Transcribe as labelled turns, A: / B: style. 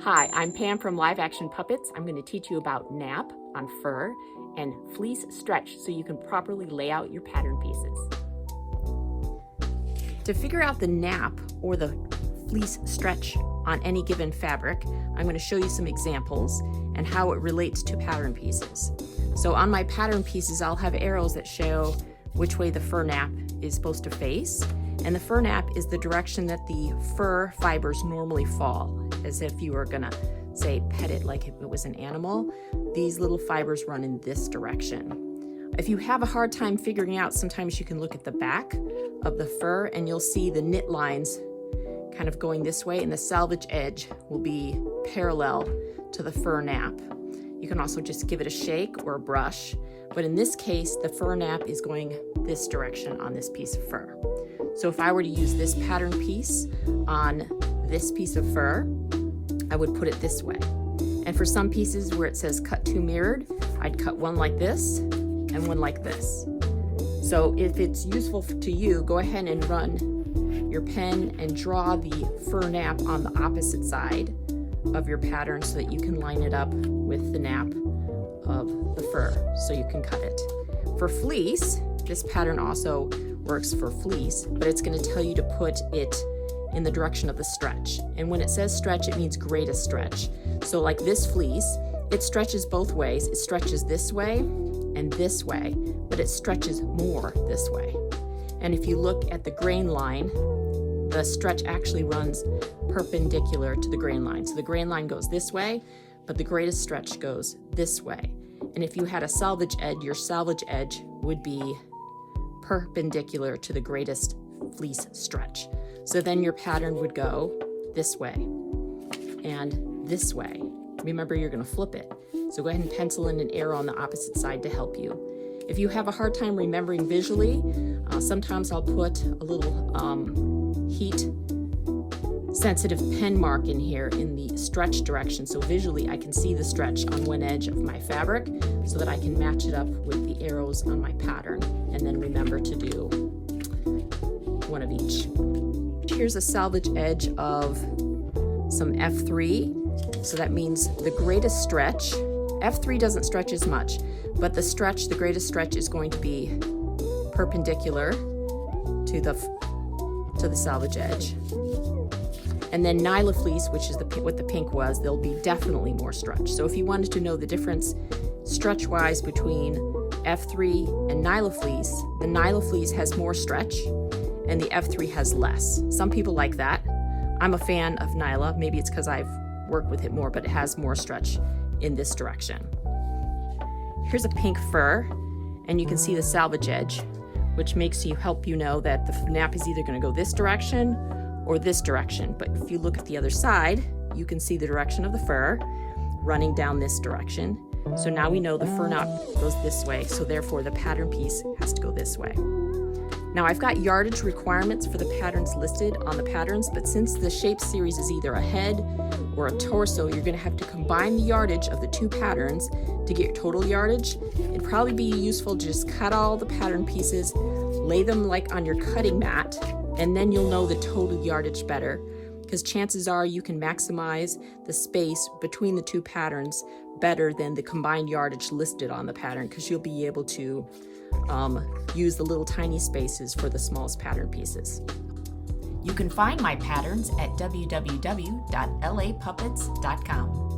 A: Hi, I'm Pam from Live Action Puppets. I'm going to teach you about nap on fur and fleece stretch so you can properly lay out your pattern pieces. To figure out the nap or the fleece stretch on any given fabric, I'm going to show you some examples and how it relates to pattern pieces. So on my pattern pieces, I'll have arrows that show which way the fur nap is supposed to face. And the fur nap is the direction that the fur fibers normally fall, as if you were gonna, say, pet it like if it was an animal. These little fibers run in this direction. If you have a hard time figuring out, sometimes you can look at the back of the fur and you'll see the knit lines kind of going this way, and the selvage edge will be parallel to the fur nap. You can also just give it a shake or a brush, but in this case, the fur nap is going this direction on this piece of fur. So if I were to use this pattern piece on this piece of fur, I would put it this way. And for some pieces where it says cut to mirrored, I'd cut one like this and one like this. So if it's useful to you, go ahead and run your pen and draw the fur nap on the opposite side of your pattern so that you can line it up with the nap of the fur so you can cut it. For fleece, this pattern also works for fleece, but it's going to tell you to put it in the direction of the stretch. And when it says stretch, it means greatest stretch. So like this fleece, it stretches both ways. It stretches this way and this way, but it stretches more this way. And if you look at the grain line, the stretch actually runs perpendicular to the grain line. So the grain line goes this way, but the greatest stretch goes this way. And if you had a selvage edge, your selvage edge would be perpendicular to the greatest fleece stretch. So then your pattern would go this way and this way. Remember, you're going to flip it. So go ahead and pencil in an arrow on the opposite side to help you. If you have a hard time remembering visually, sometimes I'll put a little heat sensitive pen mark in here in the stretch direction, so visually I can see the stretch on one edge of my fabric so that I can match it up with the arrows on my pattern, and then remember to do one of each. Here's a selvage edge of some F3, so that means the greatest stretch. F3 doesn't stretch as much, but the greatest stretch is going to be perpendicular to the selvage edge. And then Nyla fleece, which is what the pink was, there'll be definitely more stretch. So if you wanted to know the difference stretch-wise between F3 and Nyla fleece, the Nyla fleece has more stretch and the F3 has less. Some people like that. I'm a fan of Nyla. Maybe it's because I've worked with it more, but it has more stretch in this direction. Here's a pink fur, and you can see the selvage edge, which help you know that the nap is either going to go this direction or this direction. But if you look at the other side, you can see the direction of the fur running down this direction. So now we know the fur nap goes this way, so therefore the pattern piece has to go this way. Now I've got yardage requirements for the patterns listed on the patterns, but since the shape series is either a head or a torso, you're gonna have to combine the yardage of the two patterns to get your total yardage. It'd probably be useful to just cut all the pattern pieces, lay them like on your cutting mat, and then you'll know the total yardage better, because chances are you can maximize the space between the two patterns better than the combined yardage listed on the pattern, because you'll be able to use the little tiny spaces for the smallest pattern pieces. You can find my patterns at www.lapuppets.com.